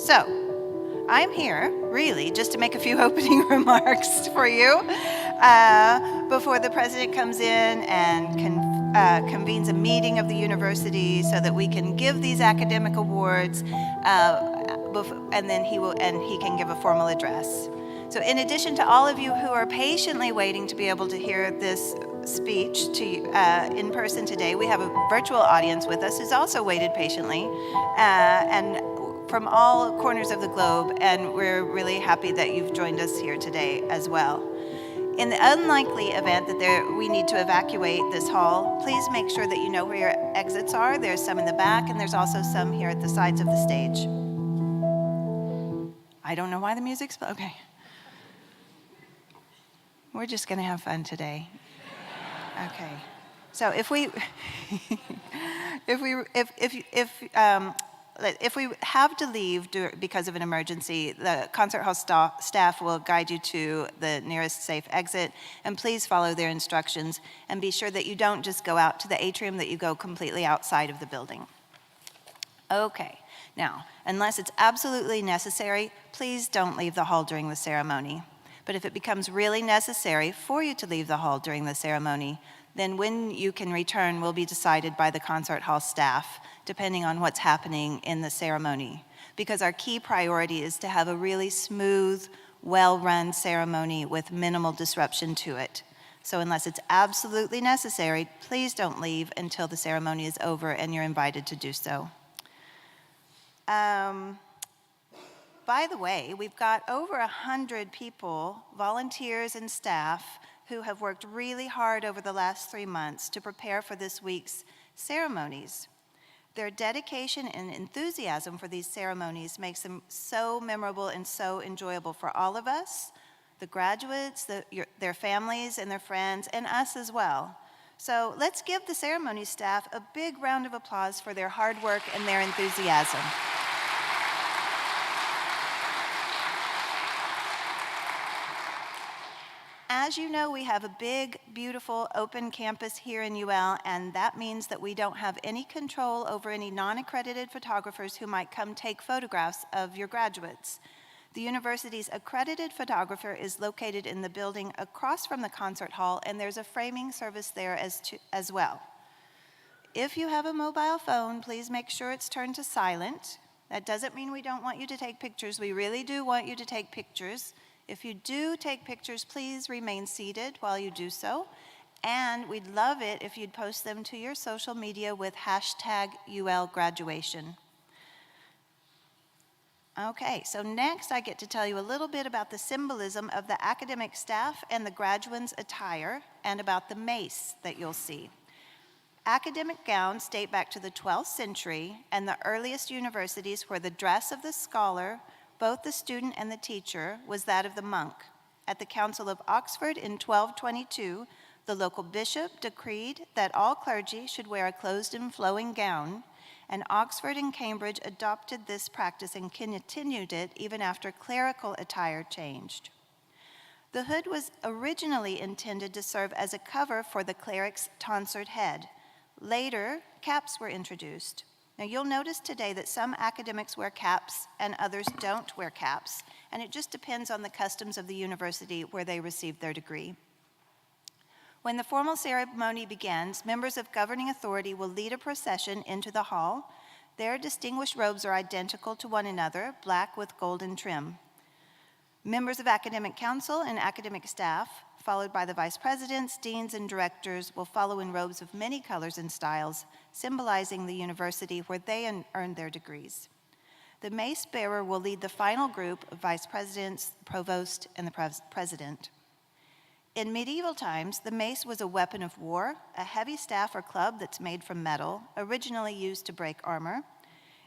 So, I'm here, really, just to make a few opening remarks for you before the president comes in and convenes a meeting of the university so that we can give these academic awards, and then he can give a formal address. So in addition to all of you who are patiently waiting to be able to hear this speech in person today, we have a virtual audience with us who's also waited patiently, and from all corners of the globe, and we're really happy that you've joined us here today as well. In the unlikely event that we need to evacuate this hall, please make sure that you know where your exits are. There's some in the back, and there's also some here at the sides of the stage. I don't know why the music's okay. We're just going to have fun today. Okay. So if we have to leave because of an emergency, the concert hall staff will guide you to the nearest safe exit, and please follow their instructions and be sure that you don't just go out to the atrium, that you go completely outside of the building. Okay. Now, unless it's absolutely necessary, please don't leave the hall during the ceremony. But if it becomes really necessary for you to leave the hall during the ceremony, then when you can return will be decided by the concert hall staff, depending on what's happening in the ceremony. Because our key priority is to have a really smooth, well-run ceremony with minimal disruption to it. So unless it's absolutely necessary, please don't leave until the ceremony is over and you're invited to do so. By the way, we've got over 100 people, volunteers and staff, who have worked really hard over the last 3 months to prepare for this week's ceremonies. Their dedication and enthusiasm for these ceremonies makes them so memorable and so enjoyable for all of us, the graduates, their families and their friends, and us as well. So let's give the ceremony staff a big round of applause for their hard work and their enthusiasm. As you know, we have a big, beautiful, open campus here in UL, and that means that we don't have any control over any non-accredited photographers who might come take photographs of your graduates. The university's accredited photographer is located in the building across from the concert hall, and there's a framing service there as well. If you have a mobile phone, please make sure it's turned to silent. That doesn't mean we don't want you to take pictures. We really do want you to take pictures. If you do take pictures, please remain seated while you do so. And we'd love it if you'd post them to your social media with #ULGraduation. Okay, so next I get to tell you a little bit about the symbolism of the academic staff and the graduates' attire, and about the mace that you'll see. Academic gowns date back to the 12th century, and the earliest universities where the dress of the scholar, both the student and the teacher, was that of the monk. At the Council of Oxford in 1222, the local bishop decreed that all clergy should wear a closed and flowing gown, and Oxford and Cambridge adopted this practice and continued it even after clerical attire changed. The hood was originally intended to serve as a cover for the cleric's tonsured head. Later, caps were introduced. Now, you'll notice today that some academics wear caps and others don't wear caps, and it just depends on the customs of the university where they received their degree. When the formal ceremony begins, members of governing authority will lead a procession into the hall. Their distinguished robes are identical to one another, black with golden trim. Members of academic council and academic staff, followed by the vice presidents, deans, and directors, will follow in robes of many colors and styles, symbolizing the university where they earned their degrees. The mace bearer will lead the final group of vice presidents, the provost, and the president. In medieval times, the mace was a weapon of war, a heavy staff or club that's made from metal, originally used to break armor.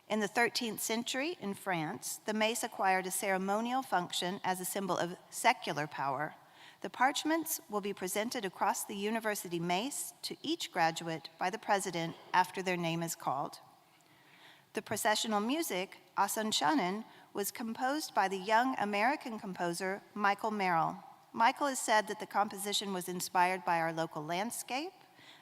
In the 13th century, in France, the mace acquired a ceremonial function as a symbol of secular power. The parchments will be presented across the university mace to each graduate by the president after their name is called. The processional music, Ascensionen, was composed by the young American composer Michael Merrill. Michael has said that the composition was inspired by our local landscape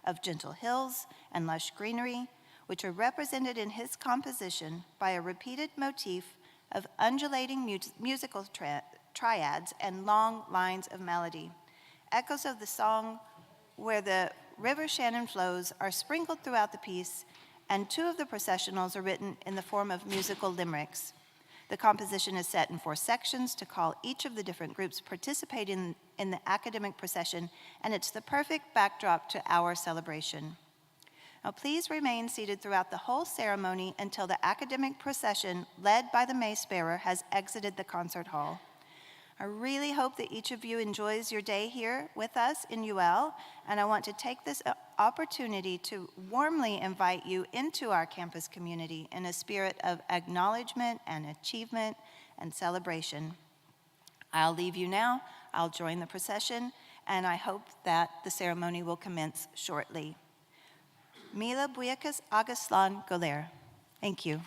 of gentle hills and lush greenery, which are represented in his composition by a repeated motif of undulating musical triads and long lines of melody. Echoes of the song Where the River Shannon Flows are sprinkled throughout the piece, and 2 of the processionals are written in the form of musical limericks. The composition is set in 4 sections to call each of the different groups participating in the academic procession, and it's the perfect backdrop to our celebration. Now, please remain seated throughout the whole ceremony until the academic procession, led by the mace bearer, has exited the concert hall. I really hope that each of you enjoys your day here with us in UL, and I want to take this opportunity to warmly invite you into our campus community in a spirit of acknowledgement and achievement and celebration. I'll leave you now. I'll join the procession, and I hope that the ceremony will commence shortly. Mila Buyakas Agaslan Goler. Thank you.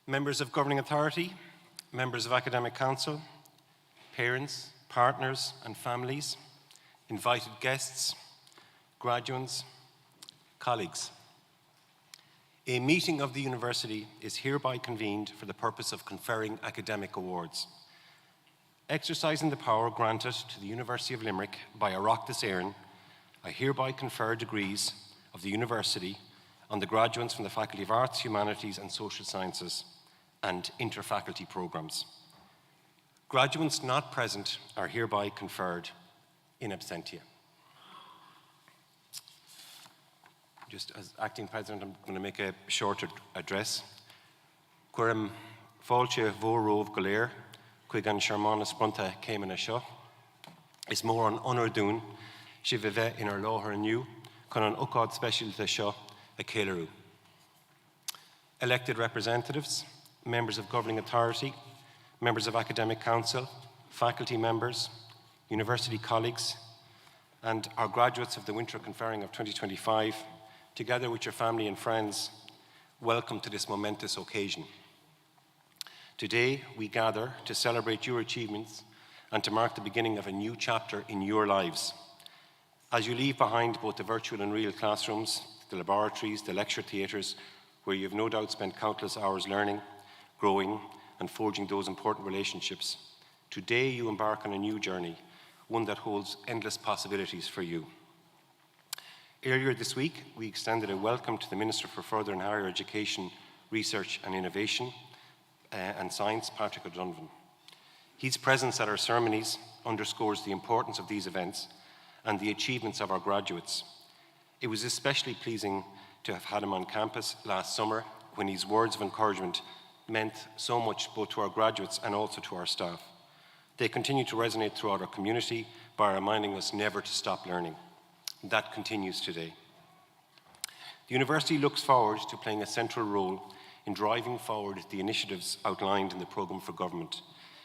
Members of Governing Authority, members of Academic Council, parents, partners and families, invited guests, graduates, colleagues. A meeting of the University is hereby convened for the purpose of conferring academic awards. Exercising the power granted to the University of Limerick by Oireachtas Éireann, I hereby confer degrees of the University on the graduates from the Faculty of Arts, Humanities and Social Sciences and Interfaculty programmes. Graduates not present are hereby conferred in absentia. Just as acting president, I'm going to make a short address. Cuireann fáilte mhórómh go léir, chuig an searmanna sprunta céimena seo, is mór an honor dún, si bheith in our láthair aniu, chun an ócáid speisialta seo a céileadh. Elected representatives, members of Governing Authority, members of Academic Council, faculty members, university colleagues, and our graduates of the Winter Conferring of 2025, together with your family and friends, welcome to this momentous occasion. Today, we gather to celebrate your achievements and to mark the beginning of a new chapter in your lives. As you leave behind both the virtual and real classrooms, the laboratories, the lecture theatres, where you have no doubt spent countless hours learning, growing, and forging those important relationships, today you embark on a new journey, one that holds endless possibilities for you. Earlier this week, we extended a welcome to the Minister for Further and Higher Education, Research and Innovation and Science, Patrick O'Donovan. His presence at our ceremonies underscores the importance of these events and the achievements of our graduates. It was especially pleasing to have had him on campus last summer when his words of encouragement meant so much both to our graduates and also to our staff. They continue to resonate throughout our community by reminding us never to stop learning. That continues today. The University looks forward to playing a central role in driving forward the initiatives outlined in the programme for government,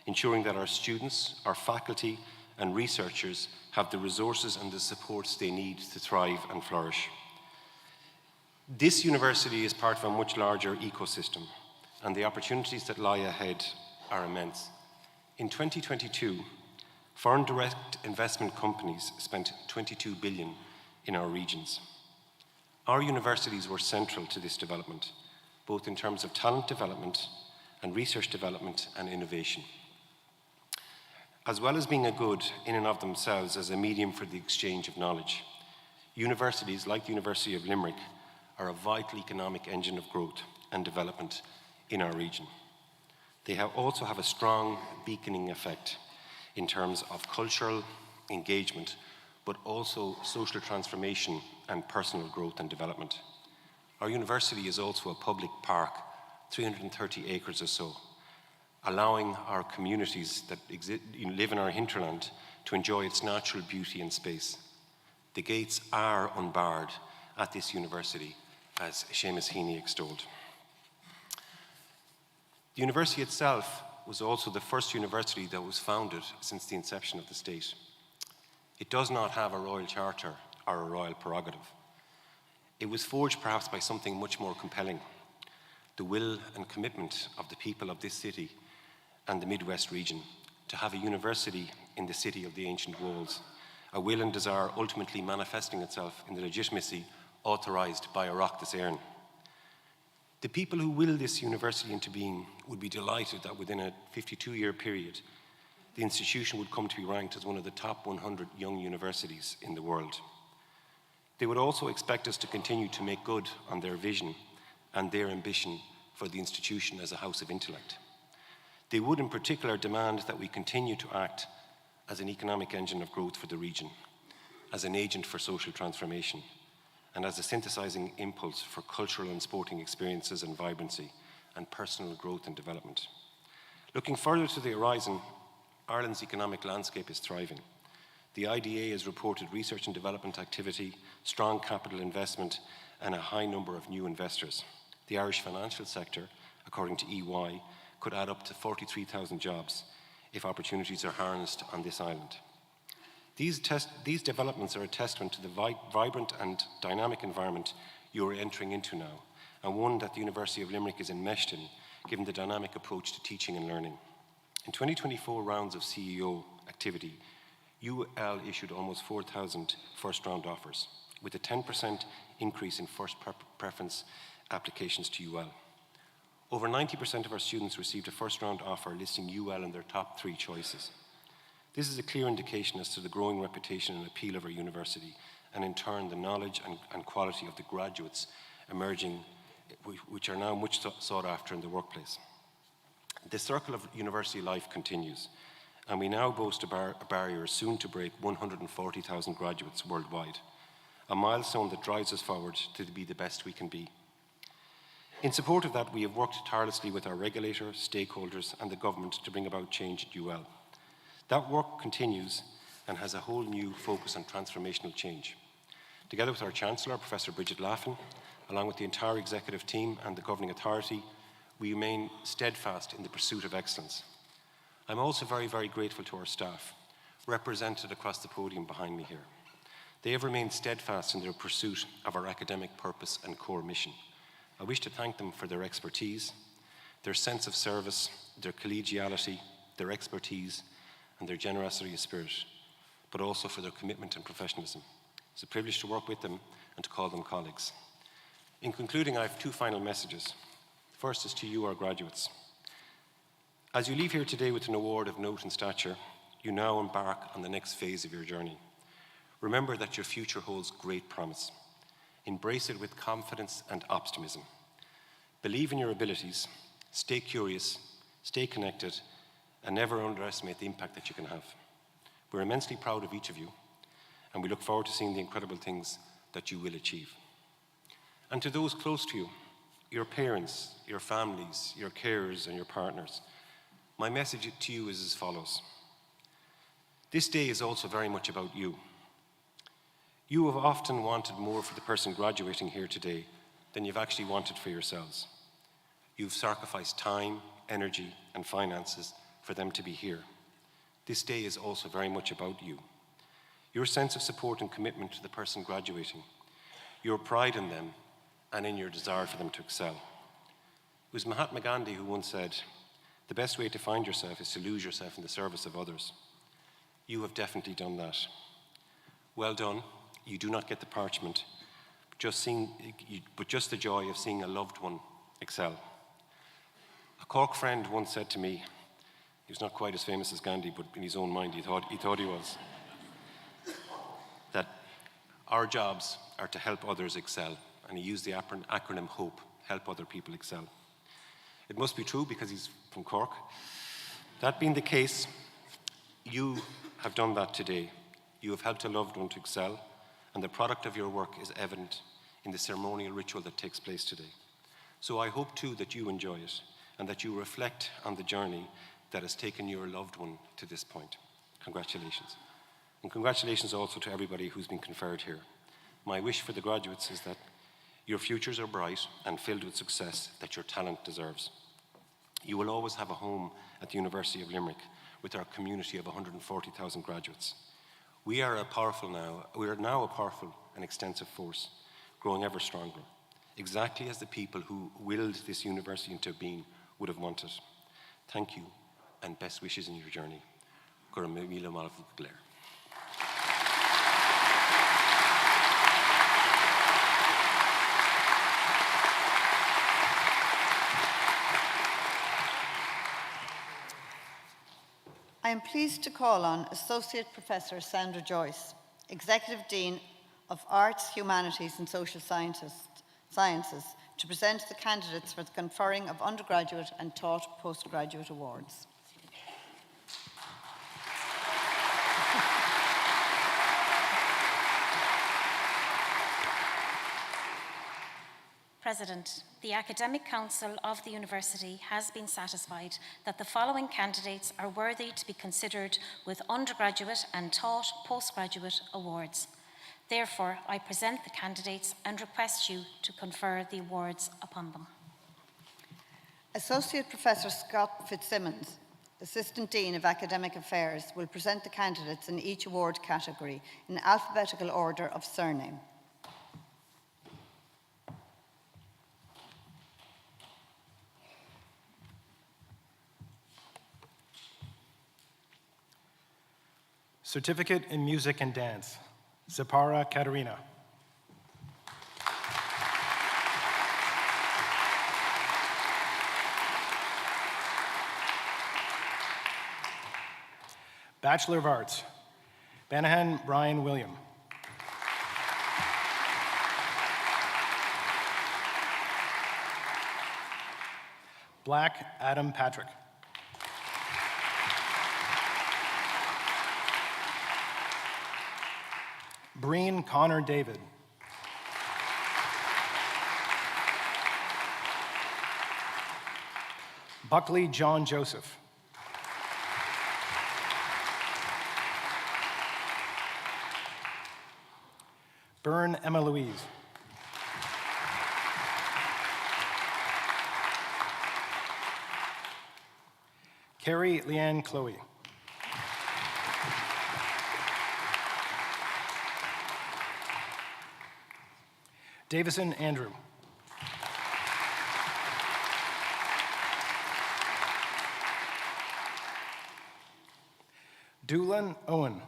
ensuring that our students, our faculty and researchers have the resources and the supports they need to thrive and flourish. This university is part of a much larger ecosystem, and the opportunities that lie ahead are immense. In 2022, foreign direct investment companies spent $22 billion in our regions. Our universities were central to this development, both in terms of talent development and research development and innovation. As well as being a good in and of themselves as a medium for the exchange of knowledge, universities like the University of Limerick are a vital economic engine of growth and development in our region. They also have a strong beaconing effect in terms of cultural engagement, but also social transformation and personal growth and development. Our university is also a public park, 330 acres or so, allowing our communities that live in our hinterland to enjoy its natural beauty and space. The gates are unbarred at this university, as Seamus Heaney extolled. The university itself was also the first university that was founded since the inception of the state. It does not have a royal charter or a royal prerogative. It was forged perhaps by something much more compelling, the will and commitment of the people of this city and the Midwest region to have a university in the city of the ancient walls, a will and desire ultimately manifesting itself in the legitimacy authorised by Oireachtas Éireann. The people who will this university into being would be delighted that within a 52-year period, the institution would come to be ranked as one of the top 100 young universities in the world. They would also expect us to continue to make good on their vision and their ambition for the institution as a house of intellect. They would in particular demand that we continue to act as an economic engine of growth for the region, as an agent for social transformation, and as a synthesizing impulse for cultural and sporting experiences and vibrancy and personal growth and development. Looking further to the horizon, Ireland's economic landscape is thriving. The IDA has reported research and development activity, strong capital investment, and a high number of new investors. The Irish financial sector, according to EY, could add up to 43,000 jobs if opportunities are harnessed on this island. These developments are a testament to the vibrant and dynamic environment you are entering into now, and one that the University of Limerick is enmeshed in given the dynamic approach to teaching and learning. In 2024 rounds of CEO activity, UL issued almost 4,000 first-round offers, with a 10% increase in first preference applications to UL. Over 90% of our students received a first-round offer listing UL in their top 3 choices. This is a clear indication as to the growing reputation and appeal of our university, and in turn the knowledge and quality of the graduates emerging, which are now much sought after in the workplace. The circle of university life continues, and we now boast a barrier soon to break 140,000 graduates worldwide, a milestone that drives us forward to be the best we can be. In support of that, we have worked tirelessly with our regulators, stakeholders, and the government to bring about change at UL. That work continues and has a whole new focus on transformational change. Together with our Chancellor, Professor Bridget Laffin, along with the entire executive team and the governing authority, we remain steadfast in the pursuit of excellence. I'm also very, very grateful to our staff, represented across the podium behind me here. They have remained steadfast in their pursuit of our academic purpose and core mission. I wish to thank them for their expertise, their sense of service, their collegiality, their expertise, and their generosity of spirit, but also for their commitment and professionalism. It's a privilege to work with them and to call them colleagues. In concluding, I have 2 final messages. First is to you, our graduates. As you leave here today with an award of note and stature, you now embark on the next phase of your journey. Remember that your future holds great promise. Embrace it with confidence and optimism. Believe in your abilities, stay curious, stay connected, and never underestimate the impact that you can have. We're immensely proud of each of you, and we look forward to seeing the incredible things that you will achieve. And to those close to you, your parents, your families, your carers, and your partners, my message to you is as follows. This day is also very much about you. You have often wanted more for the person graduating here today than you've actually wanted for yourselves. You've sacrificed time, energy, and finances for them to be here. This day is also very much about you. Your sense of support and commitment to the person graduating, your pride in them, and in your desire for them to excel. It was Mahatma Gandhi who once said, "The best way to find yourself is to lose yourself in the service of others." You have definitely done that. Well done. You do not get the parchment, but just the joy of seeing a loved one excel. A Cork friend once said to me, he was not quite as famous as Gandhi, but in his own mind he thought he was, that our jobs are to help others excel. And he used the acronym HOPE, help other people excel. It must be true because he's from Cork. That being the case, you have done that today. You have helped a loved one to excel, and the product of your work is evident in the ceremonial ritual that takes place today. So I hope too that you enjoy it and that you reflect on the journey that has taken your loved one to this point. Congratulations. And congratulations also to everybody who's been conferred here. My wish for the graduates is that your futures are bright and filled with success that your talent deserves. You will always have a home at the University of Limerick with our community of 140,000 graduates. We are now a powerful and extensive force, growing ever stronger, exactly as the people who willed this university into being would have wanted. Thank you, and best wishes in your journey. Ghaeilge. I am pleased to call on Associate Professor Sandra Joyce, Executive Dean of Arts, Humanities and Social Sciences, to present the candidates for the conferring of undergraduate and taught postgraduate awards. President, the Academic Council of the University has been satisfied that the following candidates are worthy to be considered with undergraduate and taught postgraduate awards. Therefore, I present the candidates and request you to confer the awards upon them. Associate Professor Scott Fitzsimmons, Assistant Dean of Academic Affairs, will present the candidates in each award category in alphabetical order of surname. Certificate in Music and Dance, Zapara Katerina. Bachelor of Arts, Banahan Brian William. Black Adam Patrick. Breen Connor David. Buckley John Joseph. Byrne Emma Louise. Carrie Leanne Chloe. Davison Andrew. Doolan Owen.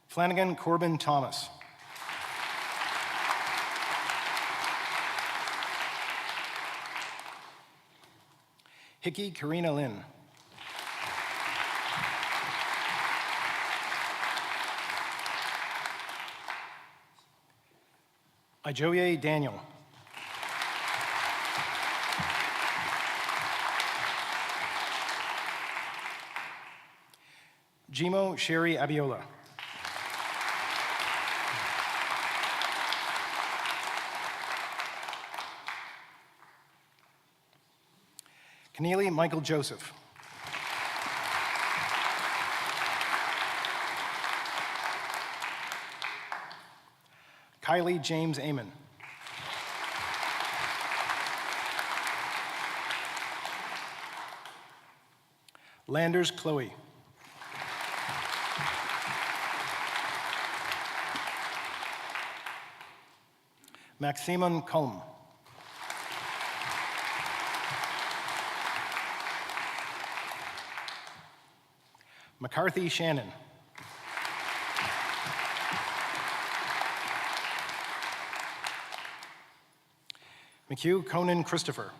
Flanagan Corbin Thomas. Hickey Karina Lynn. Ajoye Daniel. Jimo Sherry Abiola. Keneally Michael Joseph. Kylie James Amon. Landers Chloe. Maximon Culm. McCarthy Shannon. McHugh Conan Christopher.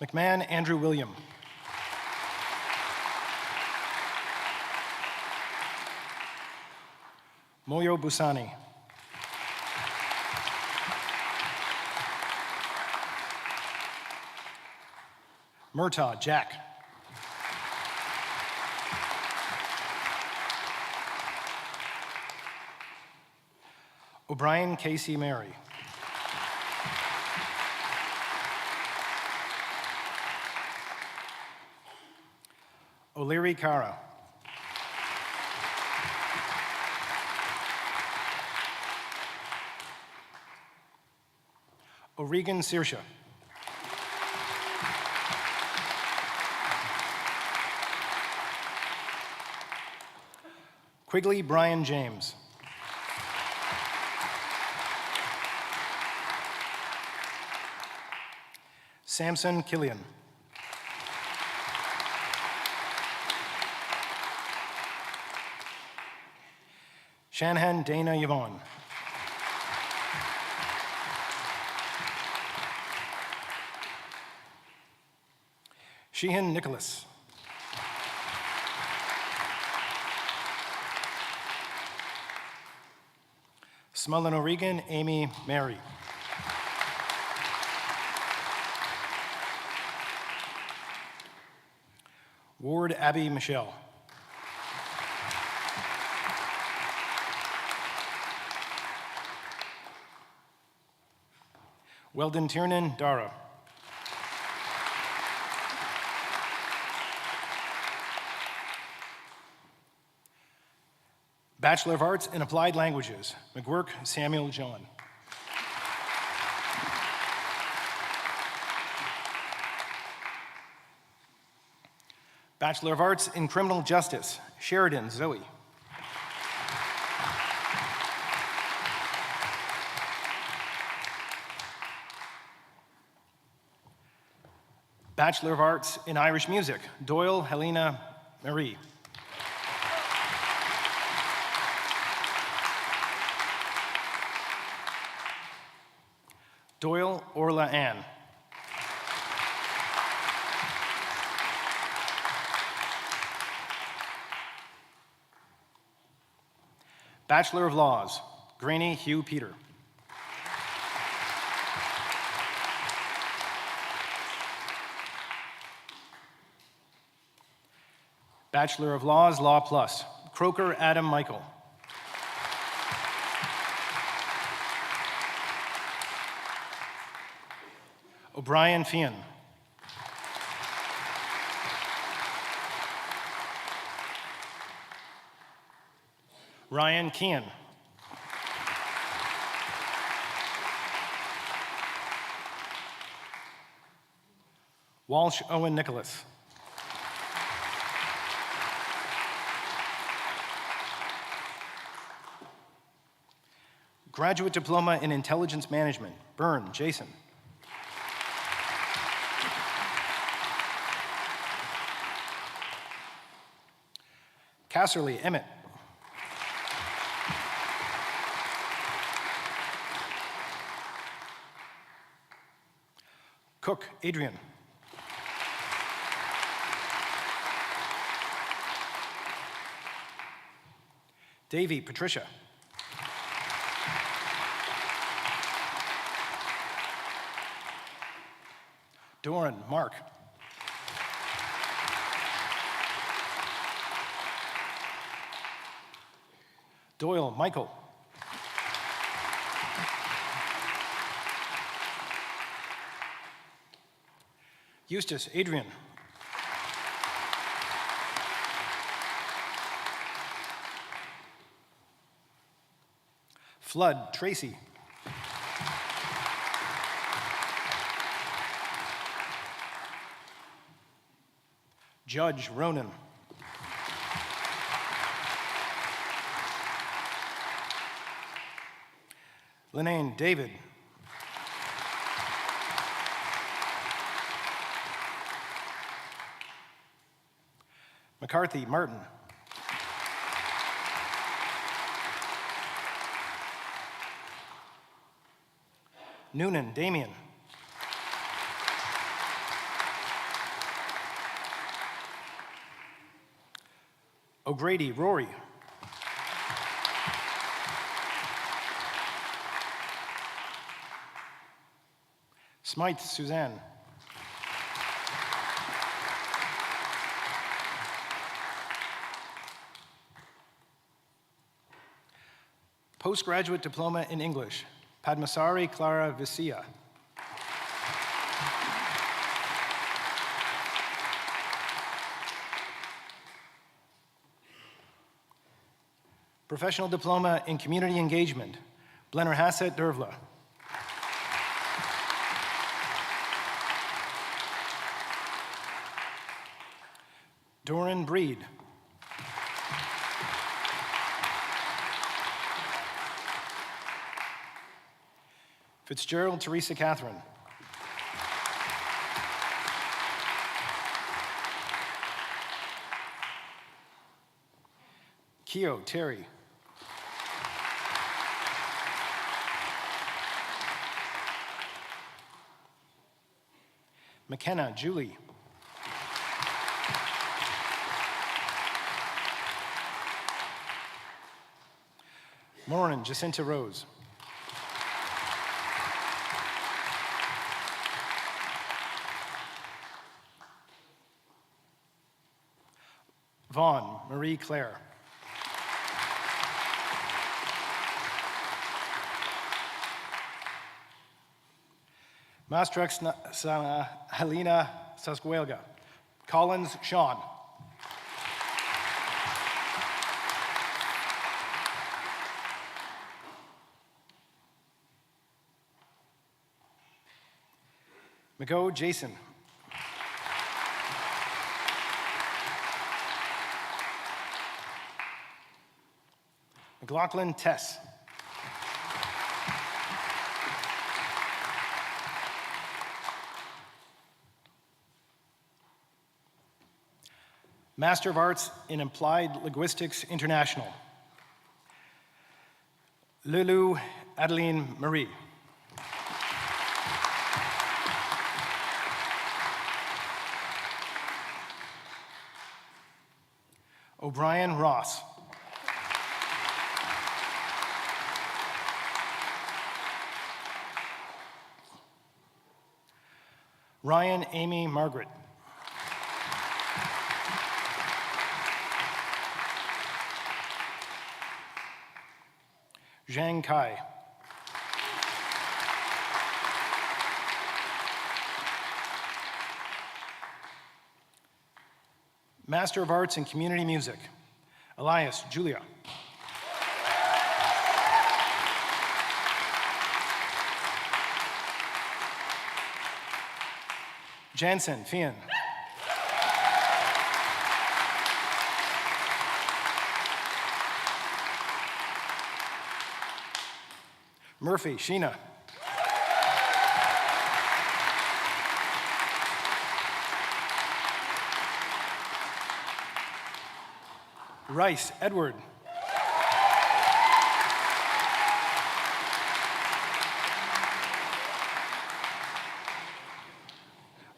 McMahon Andrew William. Moyo Busani. Murtaugh Jack. O'Brien Casey Mary. O'Leary Cara. O'Regan Sirsha. Quigley Brian James. Samson Killian. Shanahan Dana Yvonne. Sheehan Nicholas. Smullen O'Regan, Amy Mary. Ward Abby Michelle. Weldon Tiernan, Dara. Bachelor of Arts in Applied Languages, McGuirk Samuel John. Bachelor of Arts in Criminal Justice, Sheridan Zoe. Bachelor of Arts in Irish Music, Doyle Helena Marie. Doyle Orla Ann. Bachelor of Laws, Graney Hugh Peter. Bachelor of Laws, Law Plus, Croker Adam Michael. O'Brien Fian. Ryan Kean. Walsh Owen Nicholas. Graduate Diploma in Intelligence Management, Byrne Jason. Casserly Emmett. Cook Adrian. Davy Patricia. Doran Mark. Doyle Michael. Eustace Adrian. Flood Tracy. Judge Ronan. Linnane David. McCarthy Martin. Noonan Damien. O'Grady Rory. Smythe Suzanne. Postgraduate Diploma in English, Padmasari Clara Vicia. Professional Diploma in Community Engagement, Blenner Hassett Dervla. Doran Breed. Fitzgerald Teresa Catherine. Keogh Terry. McKenna Julie. Moran Jacinta Rose. Vaughn Marie Claire. Máistreacht hEalaíona sa Ghaeilge. Collins Sean. McGo Jason. McLaughlin Tess. Master of Arts in Applied Linguistics International, Lulu Adeline Marie. O'Brien Ross. Ryan Amy Margaret. Zhang Kai. Master of Arts in Community Music, Elias Julia. Jansen Fian. Murphy Sheena. Rice Edward.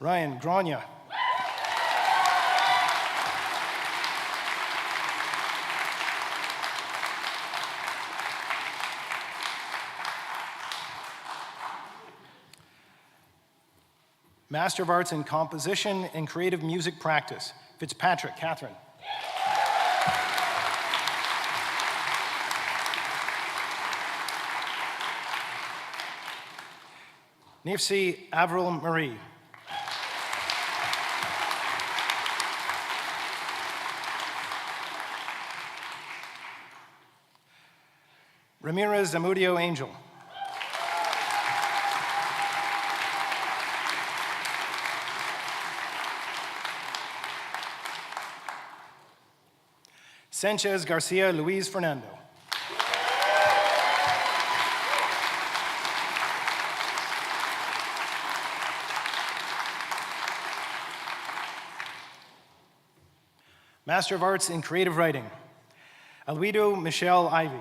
Ryan Grania. Master of Arts in Composition and Creative Music Practice, Fitzpatrick Catherine. Nifsi Avril Marie. Ramirez Zamudio Angel. Sanchez Garcia Luis Fernando. Master of Arts in Creative Writing, Alwido Michelle Ivy.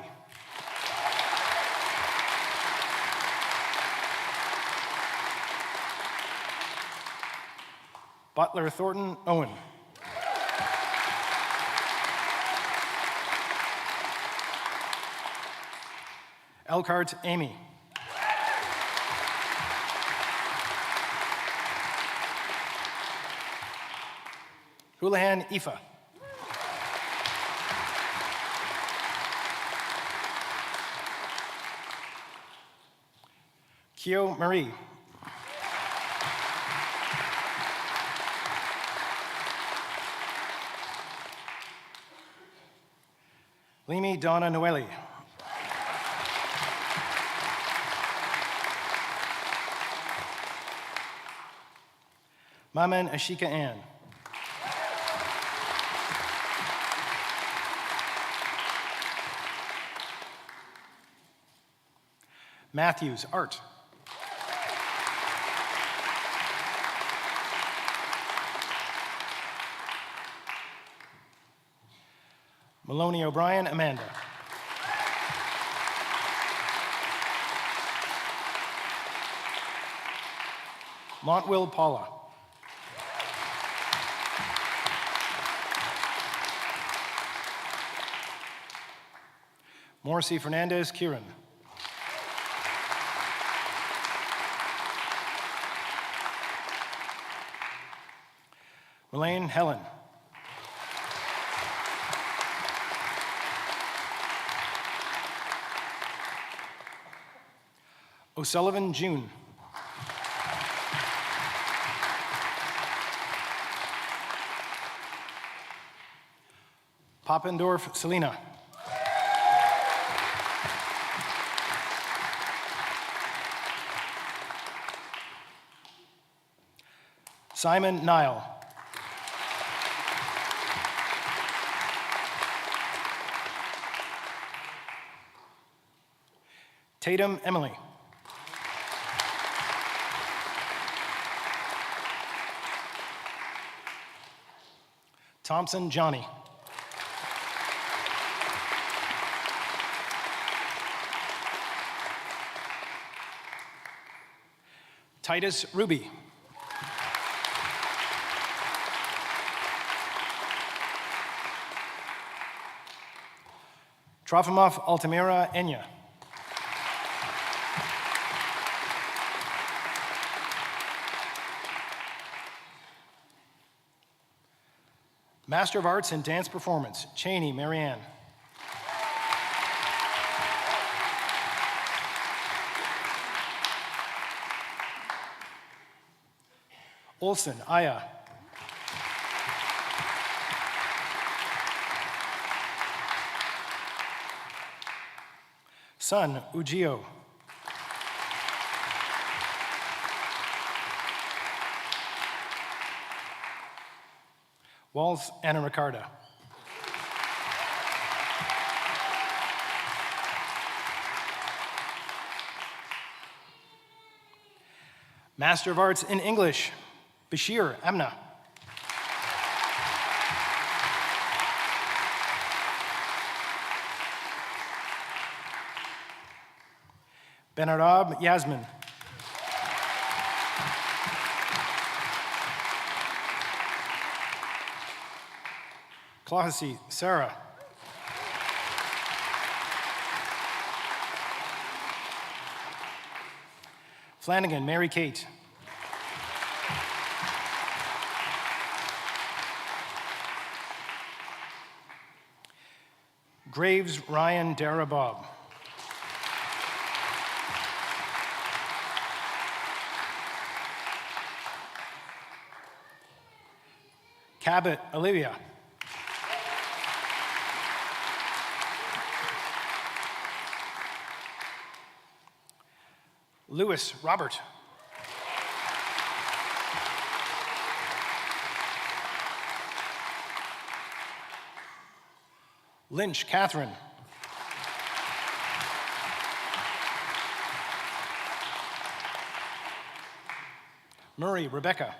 Butler Thornton Owen. Elkhart Amy. Houlihan Aoife. Kyo Marie. Limi Donna Noeli. Maman Ashika Ann. Matthews Art. Maloney O'Brien Amanda. Montwill Paula. Morrissey Fernandez Kieran. Elaine Helen. O'Sullivan June. Poppendorf Selena. Simon Nile. Tatum Emily. Thompson Johnny. Titus Ruby. Trofimov Altamira Enya. Master of Arts in Dance Performance, Cheney Marianne. Olson Aya. Sun Ujio. Walls Anna Ricarda. Master of Arts in English, Bashir Amna. Benarab Yasmin. Clohessy Sarah. Flanagan Mary Kate. Graves Ryan Dara Bob. Cabot Olivia. Lewis Robert. Lynch Catherine. Murray Rebecca.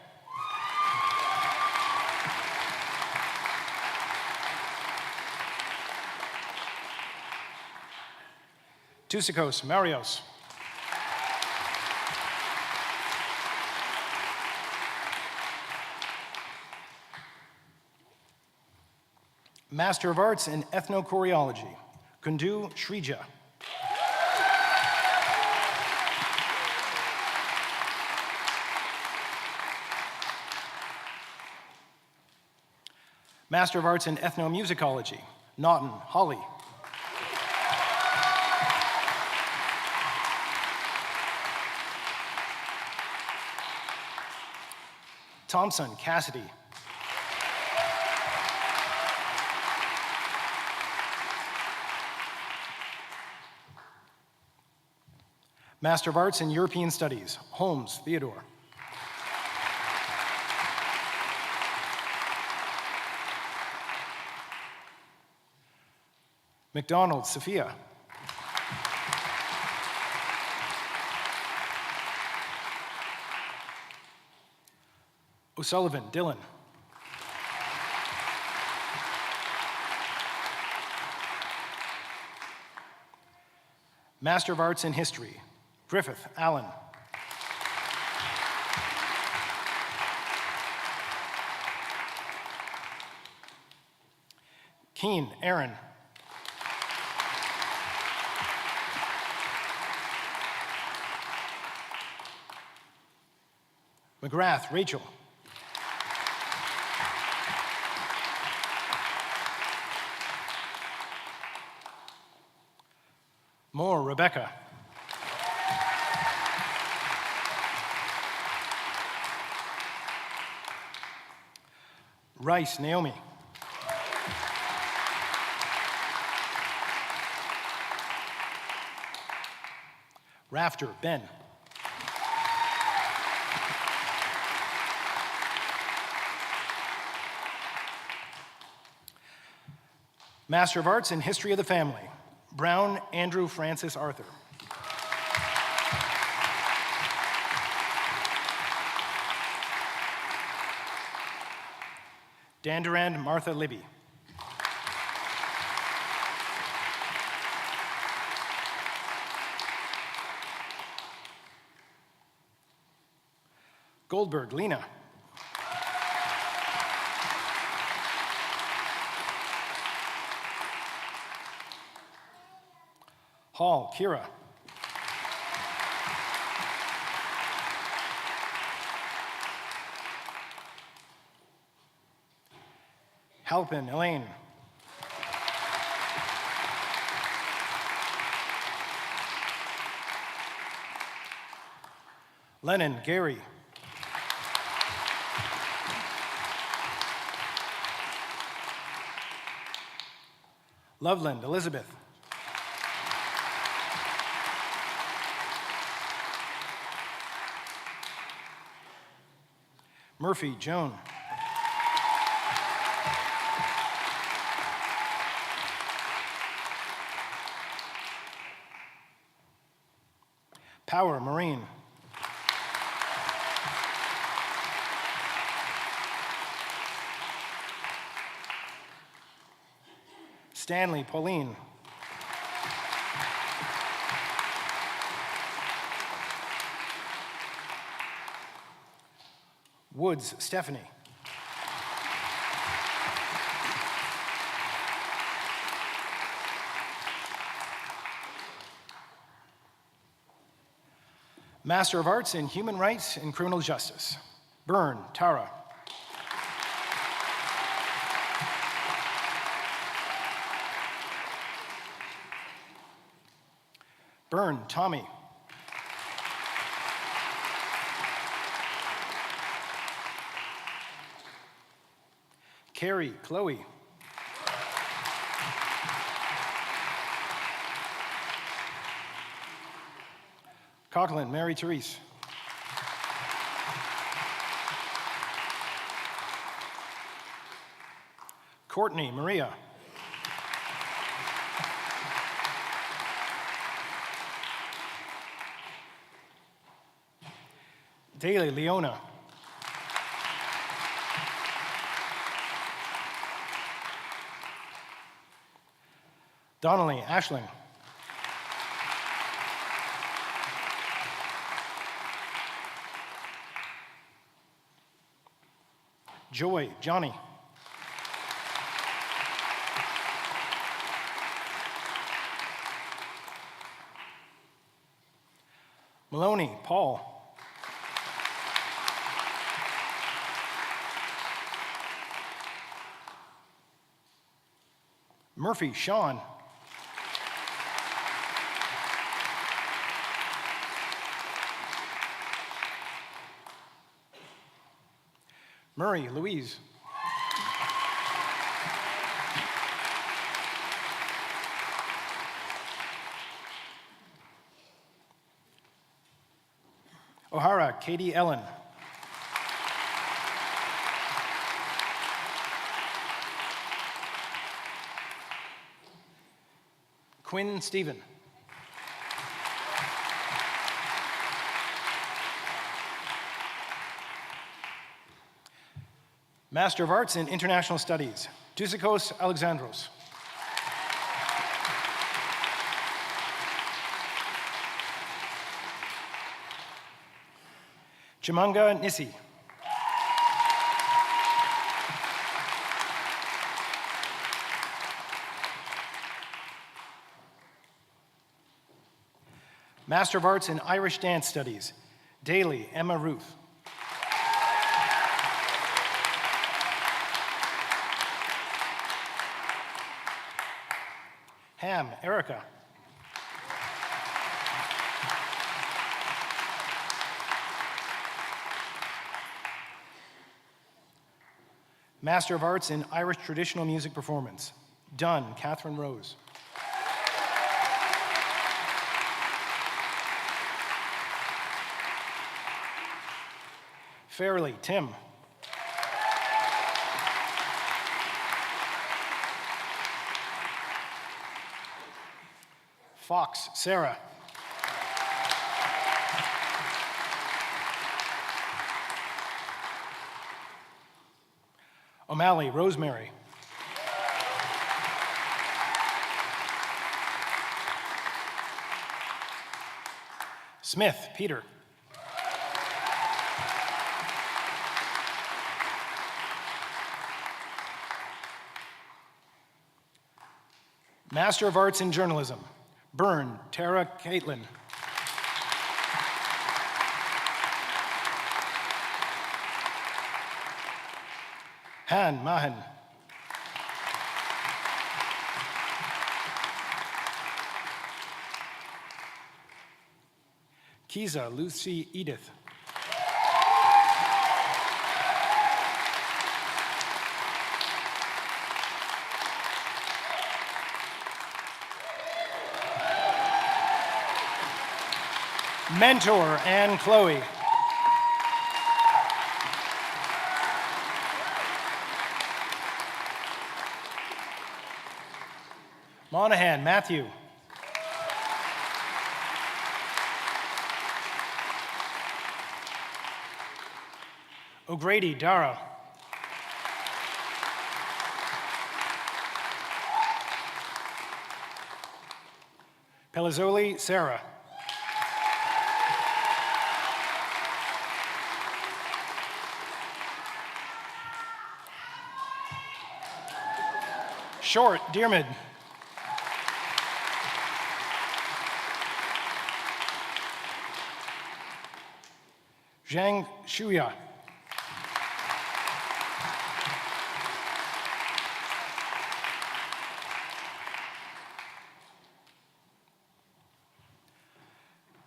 Tusicos Marios. Master of Arts in Ethnochoreology, Kundu Shrija. Master of Arts in Ethnomusicology, Naughton Holly. Thompson Cassidy. Master of Arts in European Studies, Holmes Theodore. McDonald Sophia. O'Sullivan Dylan. Master of Arts in History, Griffith Allen. Keane Aaron. McGrath Rachel. Moore Rebecca. Rice Naomi. Rafter Ben. Master of Arts in History of the Family, Brown Andrew Francis Arthur. Dandurand Martha Libby. Goldberg Lena. Hall Kira. Halpin Elaine. Lennon Gary. Loveland Elizabeth. Murphy Joan. Power Marine. Stanley Pauline. Woods Stephanie. Master of Arts in Human Rights and Criminal Justice. Byrne Tara. Byrne Tommy. Carrie Chloe. Coughlin Mary Therese. Courtney Maria. hEalaíona. Donnelly Ashling. Joy Johnny. Maloney Paul. Murphy Sean. Murray Louise. O'Hara Katie Ellen. Quinn Stephen. Master of Arts in International Studies, Dusikos Alexandros. Chimanga Nissi. Master of Arts in Irish Dance Studies, Daly Emma Ruth. Ham Erica. Master of Arts in Irish Traditional Music Performance, Dunn Catherine Rose. Fairley Tim. Fox Sarah. O'Malley, Rosemary. Smith, Peter. Master of Arts in Journalism, Byrne, Tara Caitlin. Han Mahan. Kiza Lucy Edith. Mentor Anne Chloe. Monahan Matthew. O'Grady Dara. Pelizzoli Sarah. Short Dearmid. Zhang Shuya.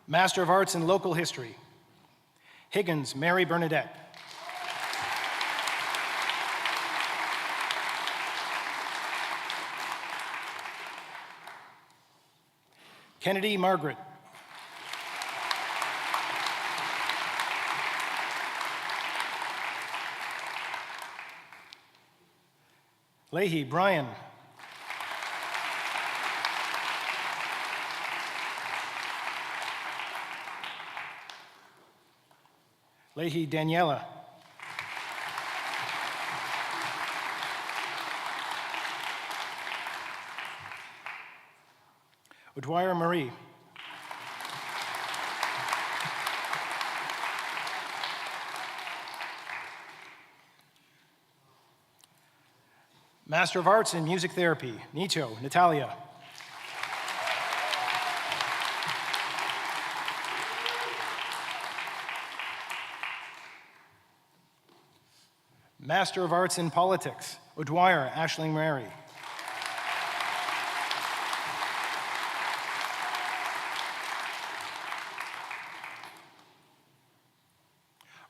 Master of Arts in Local History, Higgins Mary Bernadette. Kennedy Margaret. Leahy Brian. Leahy Daniela. O'Dwyer Marie. Master of Arts in Music Therapy, Nito Natalia. Master of Arts in Politics, O'Dwyer Ashling Mary.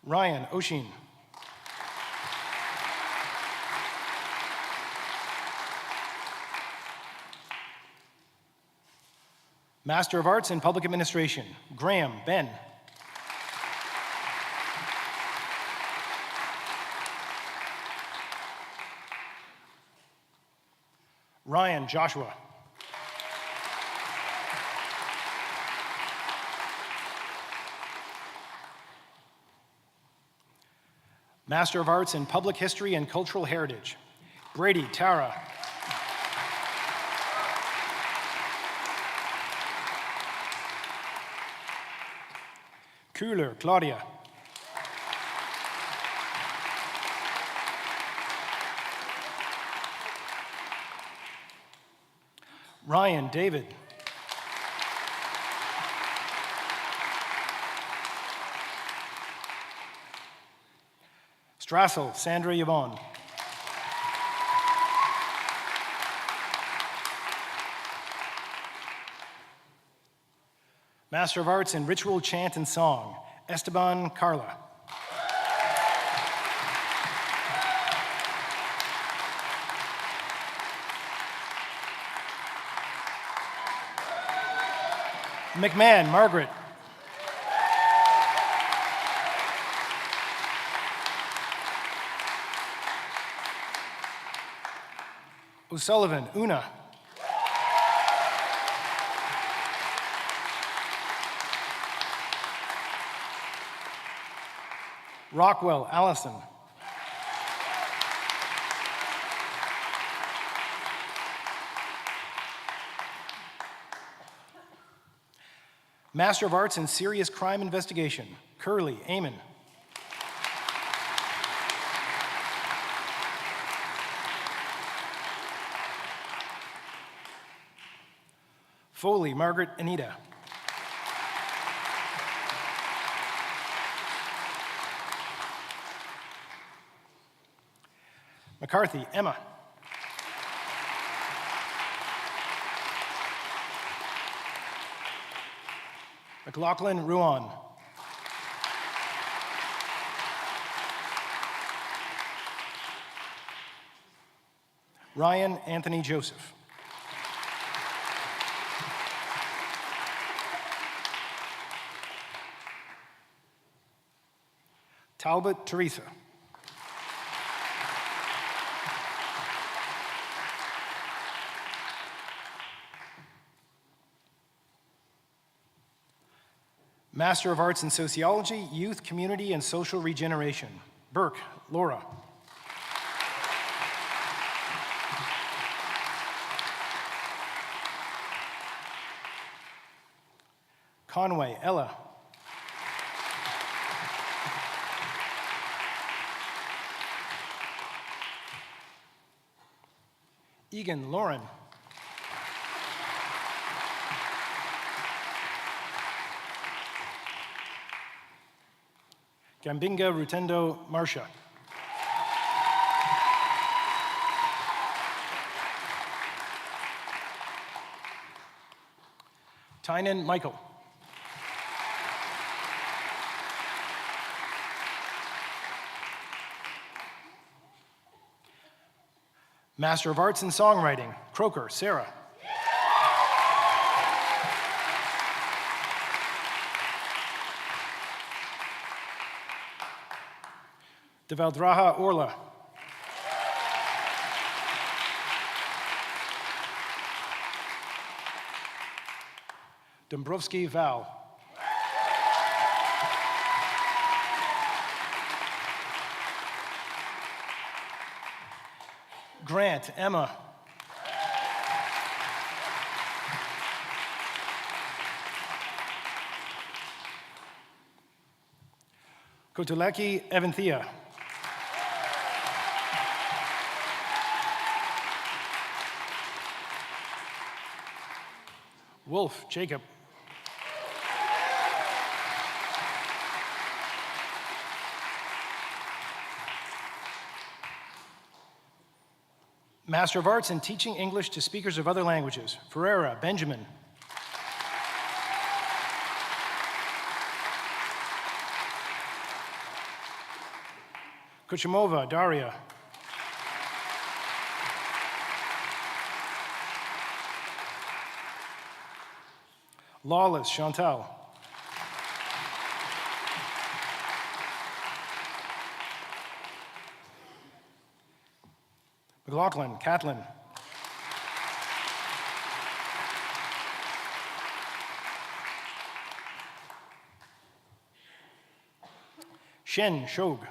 Ryan Oshin. Master of Arts in Public Administration, Graham Ben. Ryan Joshua. Master of Arts in Public History and Cultural Heritage, Brady Tara. Kuhler Claudia. Ryan David. Strassel Sandra Yvonne. Master of Arts in Ritual Chant and Song, Esteban Carla. McMahon Margaret. O'Sullivan Una. Rockwell Allison. Master of Arts in Serious Crime Investigation, Curley Eamon. Foley Margaret Anita. McCarthy Emma. McLaughlin Ruan. Ryan Anthony Joseph. Talbot Teresa. Master of Arts in Sociology, Youth, Community, and Social Regeneration, Burke Laura. Conway Ella. Egan Lauren. Gambinga Rutendo Marcia. Tynan Michael. Master of Arts in Songwriting, Croker Sarah. De Valdraja Orla. Dombrovsky Val. Grant Emma. Kotuleki Evanthea. Wolf Jacob. Master of Arts in Teaching English to Speakers of Other Languages, Ferreira Benjamin. Kuchimova Daria. Lawless Chantal. McLaughlin Catlin. Shen Shog.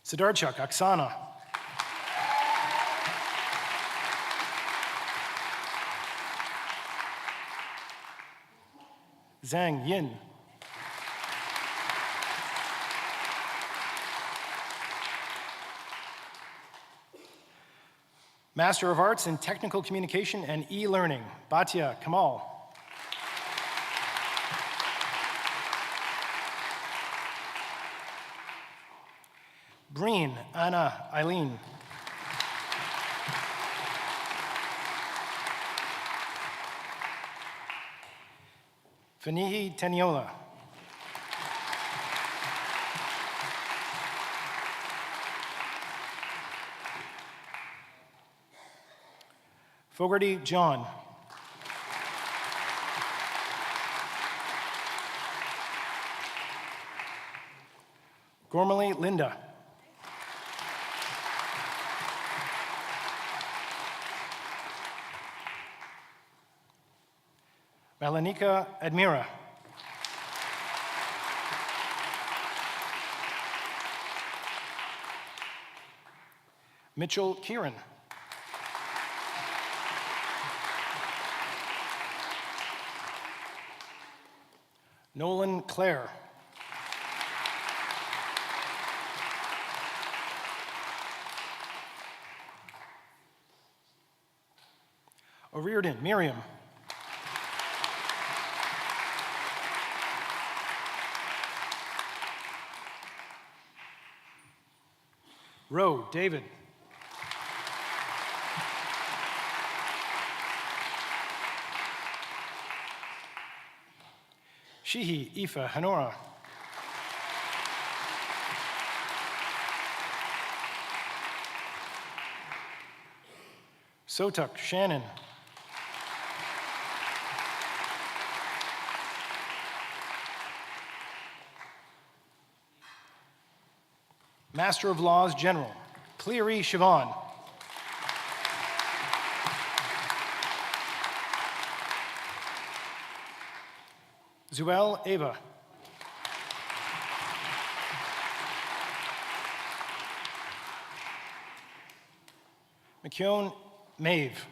Siddharchuk Oksana. Zhang Yin. Master of Arts in Technical Communication and E-Learning, Batya Kamal. Breen Anna Eileen. Fanihi Teniola. Fogarty John. Gormley Linda. Melanika Admira. Mitchell Kieran. Nolan Clare. O'Riordan Miriam. Rowe David. Sheehy Aoife Honora. Sotuk Shannon. Master of Laws General, Cleary Siobhan. Zuel Ava. McKeown Maeve.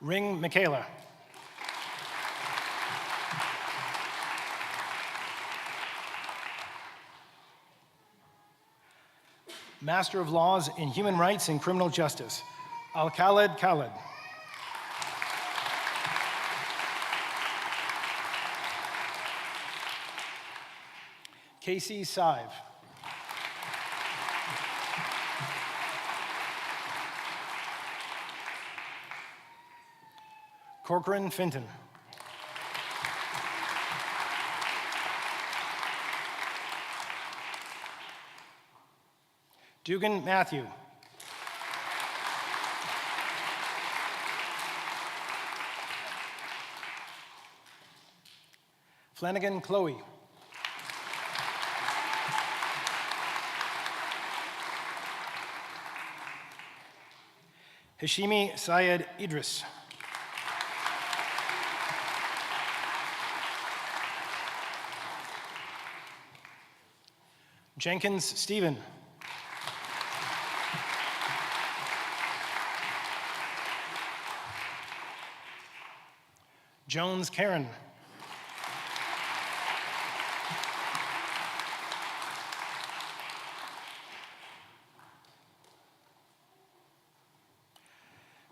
Ring Michaela. Master of Laws in Human Rights and Criminal Justice, Al-Khaled Khaled. Casey Sive. Corcoran Finton. Dugan Matthew. Flanagan Chloe. Hashimi Syed Idris. Jenkins Stephen. Jones Karen.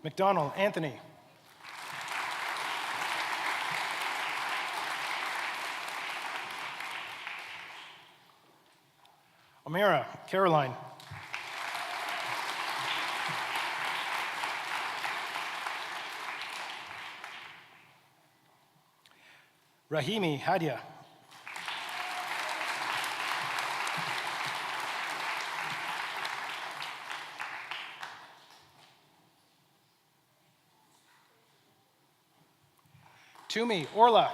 McDonald Anthony. O'Meara Caroline. Rahimi Hadia. Toomey Orla.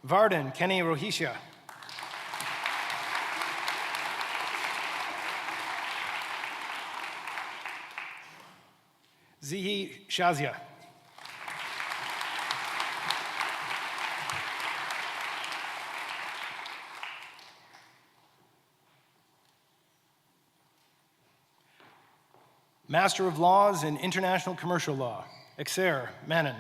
Varden Kenny Rohisha. Zihi Shazia. Master of Laws in International Commercial Law, Exer Manon.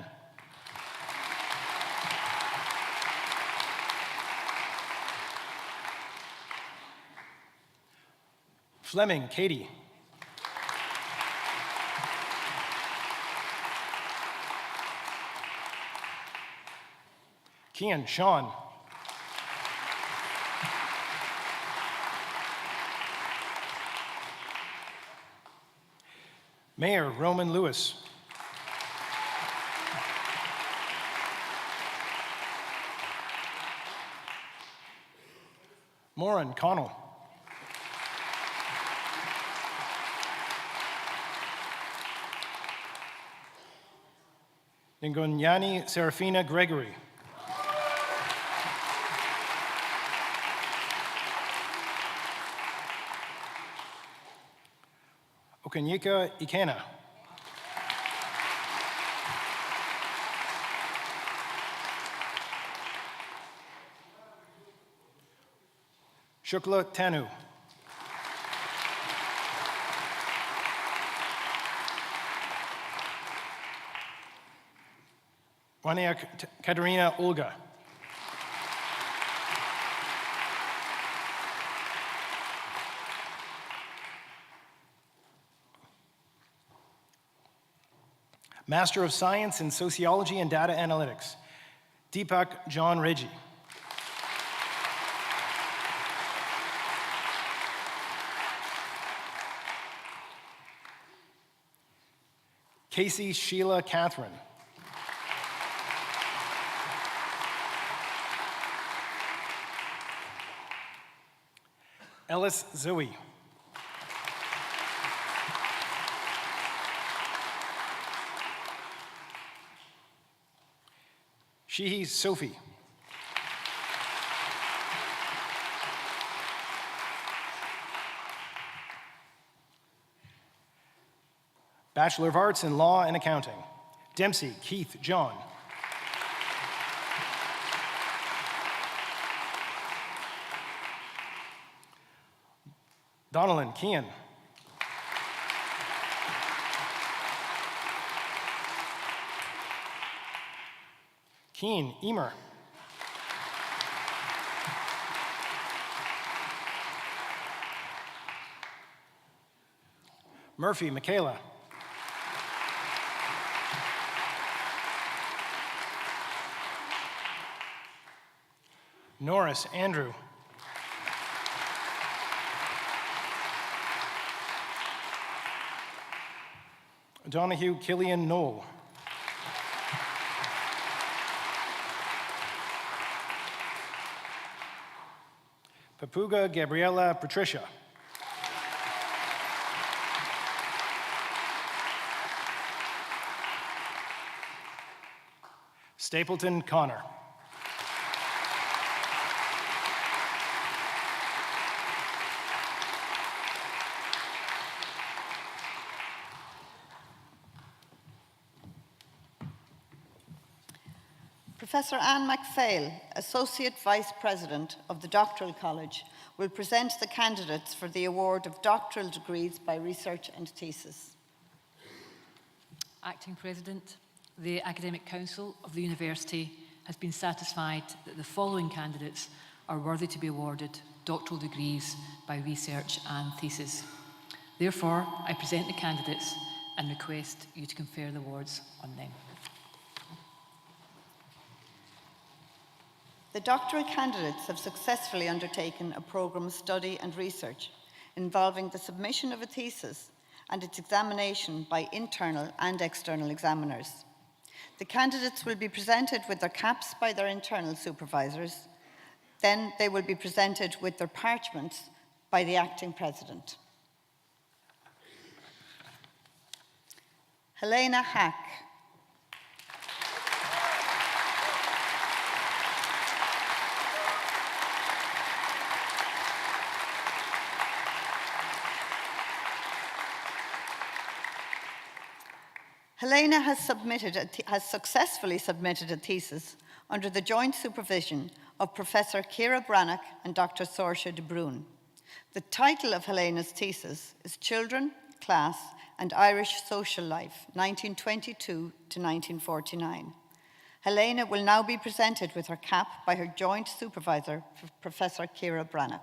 Fleming Katie. Kian Sean. Mayor Roman Lewis. Moran Connell. Ngonyani Serafina Gregory. hEalaíona. Shukla Tanu. Wania Katerina Olga. Master of Science in Sociology and Data Analytics, Deepak John Reggie. Casey Sheila Catherine. Ellis Zoe. Sheehy Sophie. Bachelor of Arts in Law and Accounting, Dempsey Keith John. Donnellan Kean. Keen Emer. Murphy Michaela. Norris Andrew. Donahue Killian Knoll. Papuga Gabriela Patricia. Stapleton Connor. Professor Anne MacPhail, Associate Vice President of the Doctoral College, will present the candidates for the award of doctoral degrees by research and thesis. Acting President, the Academic Council of the University has been satisfied that the following candidates are worthy to be awarded doctoral degrees by research and thesis. Therefore, I present the candidates and request you to confer the awards on them. The doctoral candidates have successfully undertaken a programme of study and research involving the submission of a thesis and its examination by internal and external examiners. The candidates will be presented with their caps by their internal supervisors. Then they will be presented with their parchments by the acting president. Helena Hack. Helena has successfully submitted a thesis under the joint supervision of Professor Ciara Brannock and Dr. Saoirse de Bruin. The title of Helena's thesis is Children, Class and Irish Social Life, 1922 to 1949. Helena will now be presented with her cap by her joint supervisor, Professor Ciara Brannock.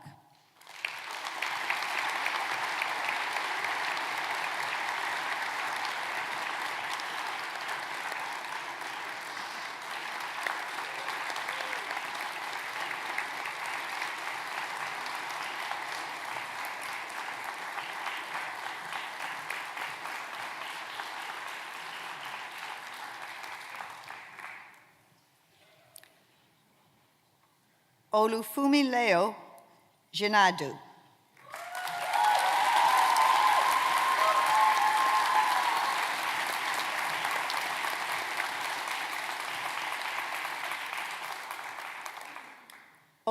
Olufumileo Jinadu.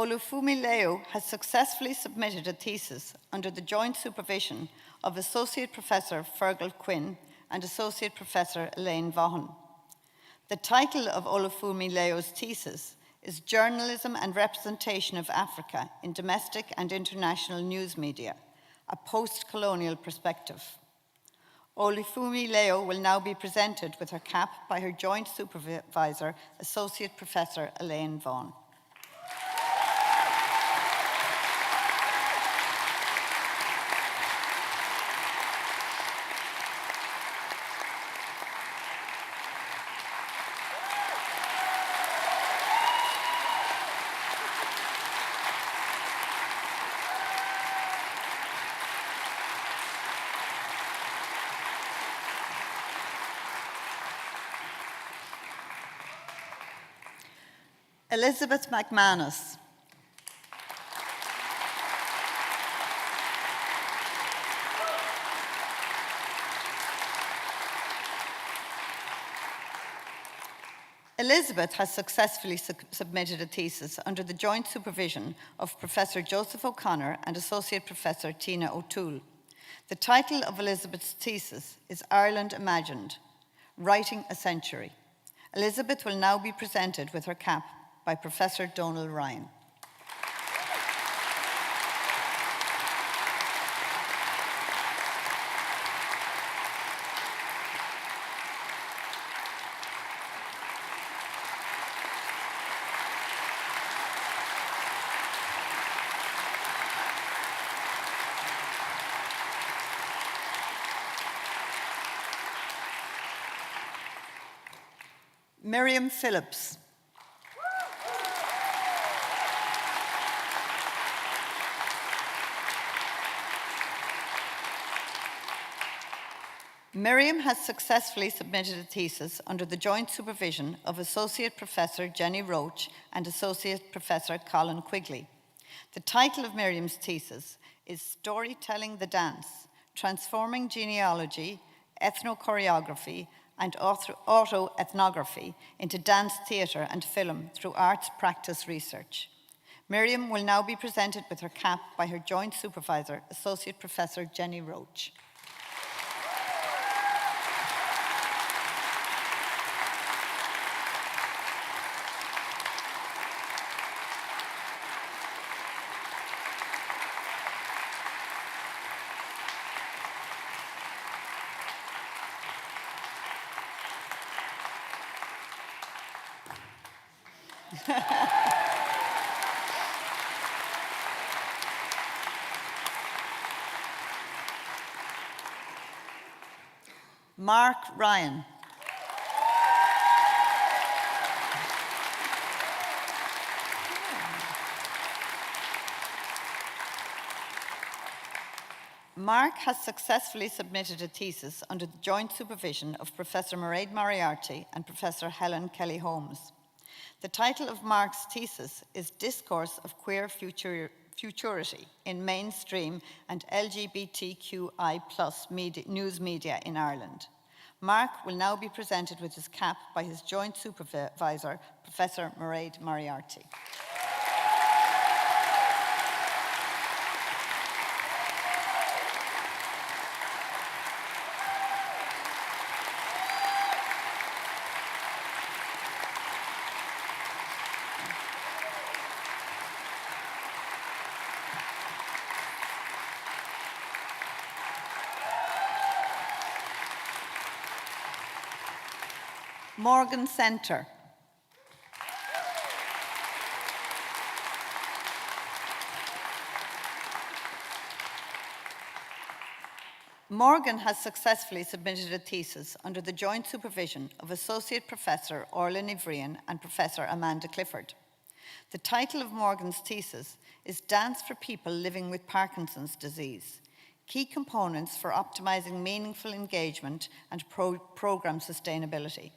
Olufumi Leo has successfully submitted a thesis under the joint supervision of Associate Professor Fergal Quinn and Associate Professor Elaine Vaughan. The title of Olufumi Leo's thesis is Journalism and Representation of Africa in Domestic and International News Media, a Post-Colonial Perspective. Olufumi Leo will now be presented with her cap by her joint supervisor, Associate Professor Elaine Vaughan. Elizabeth McManus. Elizabeth has successfully submitted a thesis under the joint supervision of Professor Joseph O'Connor and Associate Professor Tina O'Toole. The title of Elizabeth's thesis is Ireland Imagined, Writing a Century. Elizabeth will now be presented with her cap by Professor Donal Ryan. Miriam Phillips. Miriam has successfully submitted a thesis under the joint supervision of Associate Professor Jenny Roach and Associate Professor Colin Quigley. The title of Miriam's thesis is Storytelling the Dance, Transforming Genealogy, Ethnochoreography, and autoethnography into dance, theatre and film through arts practice research. Miriam will now be presented with her cap by her joint supervisor, Associate Professor Jenny Roach. Mark Ryan. Mark has successfully submitted a thesis under the joint supervision of Professor Mairead Moriarty and Professor Helen Kelly-Holmes. The title of Mark's thesis is Discourse of Queer Futurity in Mainstream and LGBTQI+ News Media in Ireland. Mark will now be presented with his cap by his joint supervisor, Professor Mairead Moriarty. Morgan Centre. Morgan has successfully submitted a thesis under the joint supervision of Associate Professor Orla Ivrian and Professor Amanda Clifford. The title of Morgan's thesis is Dance for People Living with Parkinson's Disease, Key Components for Optimizing Meaningful Engagement and Program Sustainability.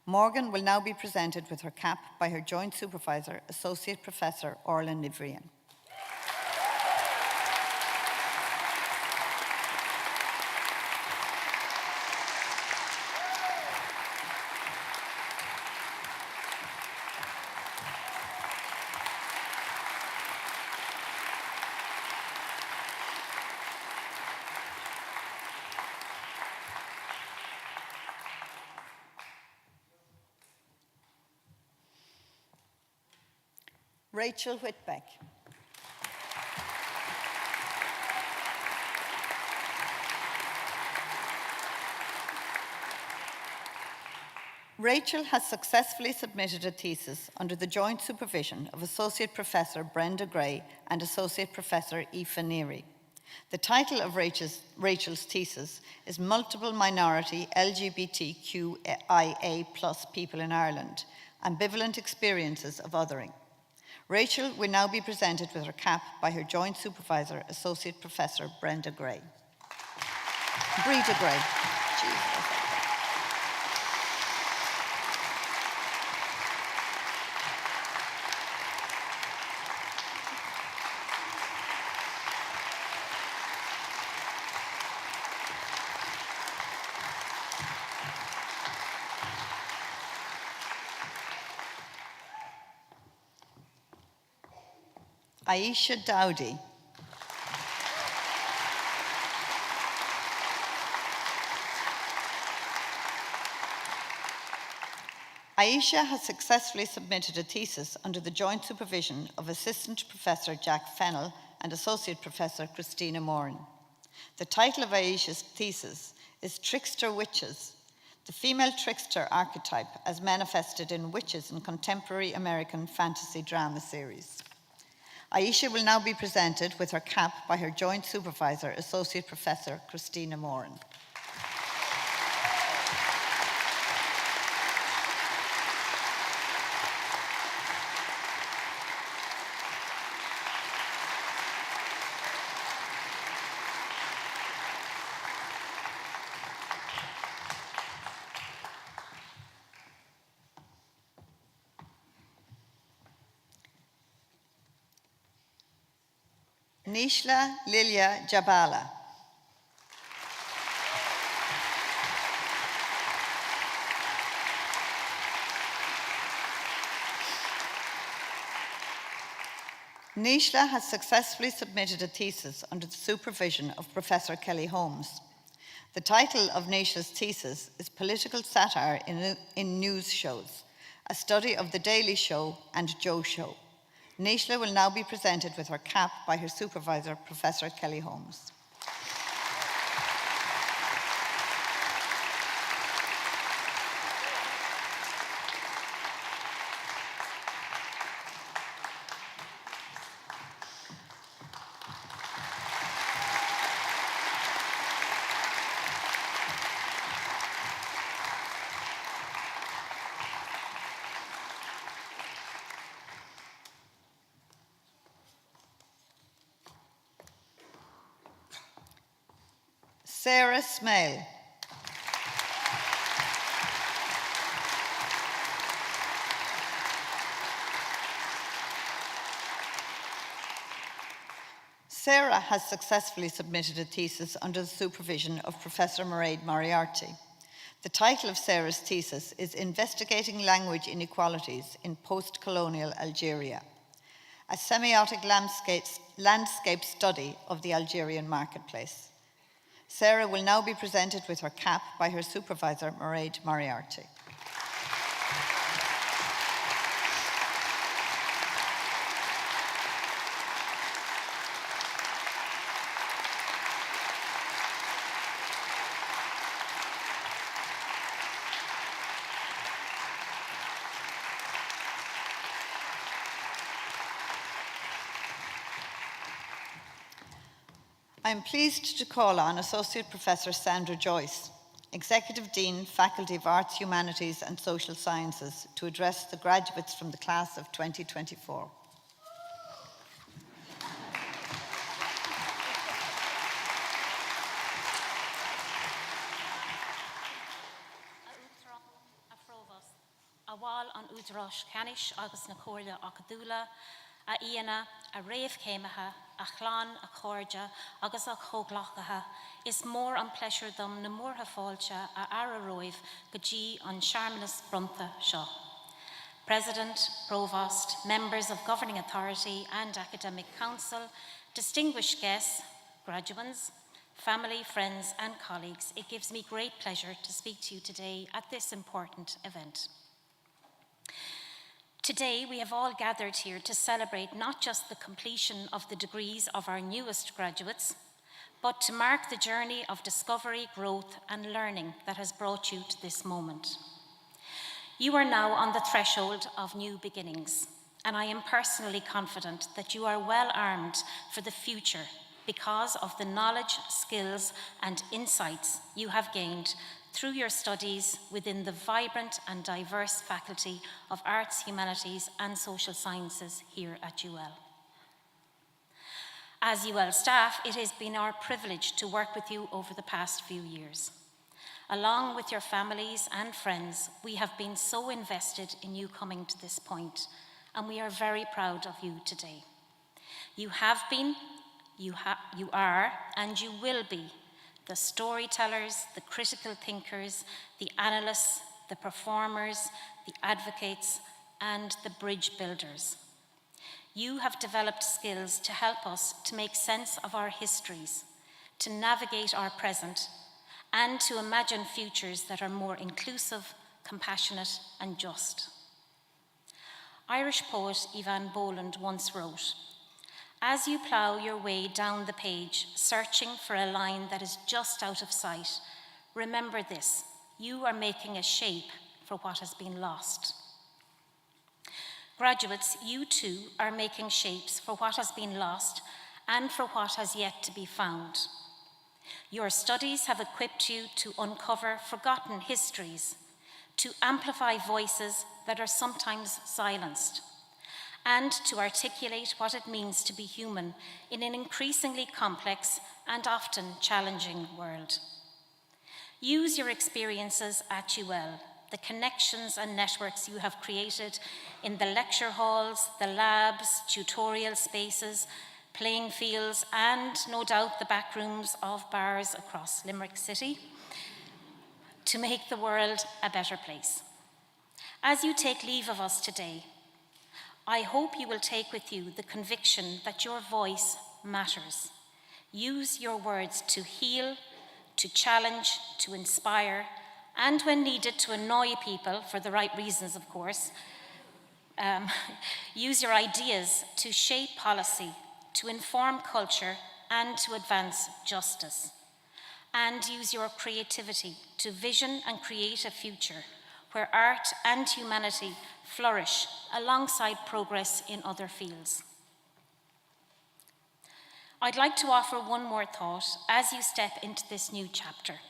Morgan will now be presented with her cap by her joint supervisor, Associate Professor Orla Ivrian. Rachel Whitbeck. Rachel has successfully submitted a thesis under the joint supervision of Associate Professor Brenda Gray and Associate Professor Aoife Neary. The title of Rachel's thesis is Multiple Minority LGBTQIA+ People in Ireland, Ambivalent Experiences of Othering. Rachel will now be presented with her cap by her joint supervisor, Associate Professor Brenda Gray. Breda Gray. Jesus. Aisha Dowdy. Aisha has successfully submitted a thesis under the joint supervision of Assistant Professor Jack Fennell and Associate Professor Christina Moran. The title of Aisha's thesis is Trickster Witches, the female trickster archetype as manifested in Witches in Contemporary American Fantasy Drama Series. Aisha will now be presented with her cap by her joint supervisor, Associate Professor Christina Moran. Nishla Lilia Jabala. Nishla has successfully submitted a thesis under the supervision of Professor Kelly Holmes. The title of Nishla's thesis is Political Satire in News Shows, a study of The Daily Show and Joe Show. Nishla will now be presented with her cap by her supervisor, Professor Kelly Holmes. Sarah Smale. Sarah has successfully submitted a thesis under the supervision of Professor Mairead Moriarty. The title of Sarah's thesis is Investigating Language Inequalities in Post-Colonial Algeria, a semiotic landscape study of the Algerian marketplace. Sarah will now be presented with her cap by her supervisor, Mairead Moriarty. I'm pleased to call on Associate Professor Sandra Joyce, Executive Dean, Faculty of Arts, Humanities and Social Sciences, to address the graduates from the class of 2024. Awal an údras canis agus na cóirde acadúla, a hEalaíona, a réamh céimeatha, a chláán a chóirde agus a chóglachacha, is mór an pleasure dom na mórtha fáilte a ara roimh go dtí an seaarmanas brumta seo. President, Provost, members of Governing Authority and Academic Council, distinguished guests, graduates, family, friends and colleagues, it gives me great pleasure to speak to you today at this important event. Today, we have all gathered here to celebrate not just the completion of the degrees of our newest graduates, but to mark the journey of discovery, growth, and learning that has brought you to this moment. You are now on the threshold of new beginnings, and I am personally confident that you are well armed for the future because of the knowledge, skills, and insights you have gained through your studies within the vibrant and diverse Faculty of Arts, Humanities, and Social Sciences here at UL. As UL staff, it has been our privilege to work with you over the past few years. Along with your families and friends, we have been so invested in you coming to this point, and we are very proud of you today. You have been, you are, and you will be the storytellers, the critical thinkers, the analysts, the performers, the advocates, and the bridge builders. You have developed skills to help us to make sense of our histories, to navigate our present, and to imagine futures that are more inclusive, compassionate, and just. Irish poet Evan Boland once wrote, "As you plough your way down the page, searching for a line that is just out of sight, remember this: you are making a shape for what has been lost." Graduates, you too are making shapes for what has been lost and for what has yet to be found. Your studies have equipped you to uncover forgotten histories, to amplify voices that are sometimes silenced, and to articulate what it means to be human in an increasingly complex and often challenging world. Use your experiences at UL, the connections and networks you have created in the lecture halls, the labs, tutorial spaces, playing fields, and no doubt the back rooms of bars across Limerick City, to make the world a better place. As you take leave of us today, I hope you will take with you the conviction that your voice matters. Use your words to heal, to challenge, to inspire, and when needed, to annoy people, for the right reasons, of course. Use your ideas to shape policy, to inform culture, and to advance justice. And use your creativity to vision and create a future where art and humanity flourish alongside progress in other fields. I'd like to offer one more thought as you step into this new chapter.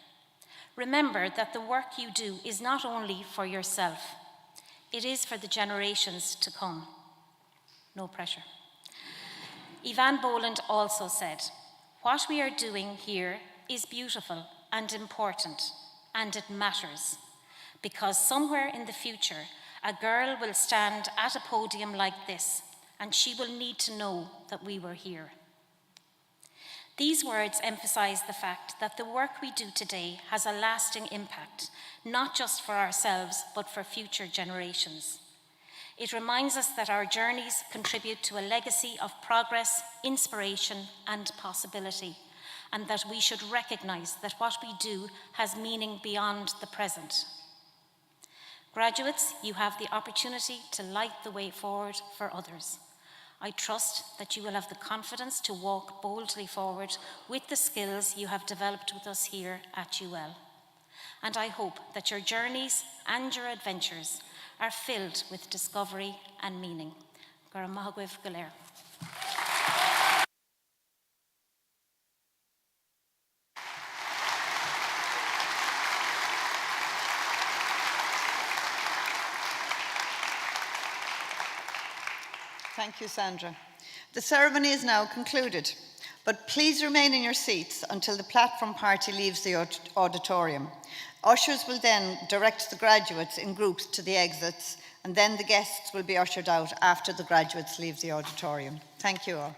Remember that the work you do is not only for yourself, it is for the generations to come. No pressure. Evan Boland also said, "What we are doing here is beautiful and important, and it matters, because somewhere in the future, a girl will stand at a podium like this, and she will need to know that we were here." These words emphasize the fact that the work we do today has a lasting impact, not just for ourselves, but for future generations. It reminds us that our journeys contribute to a legacy of progress, inspiration, and possibility, and that we should recognize that what we do has meaning beyond the present. Graduates, you have the opportunity to light the way forward for others. I trust that you will have the confidence to walk boldly forward with the skills you have developed with us here at UL. And I hope that your journeys and your adventures are filled with discovery and meaning. Gur maithagh Ghaeilge. Thank you, Sandra. The ceremony is now concluded, but please remain in your seats until the platform party leaves the auditorium. Ushers will then direct the graduates in groups to the exits, and then the guests will be ushered out after the graduates leave the auditorium. Thank you all.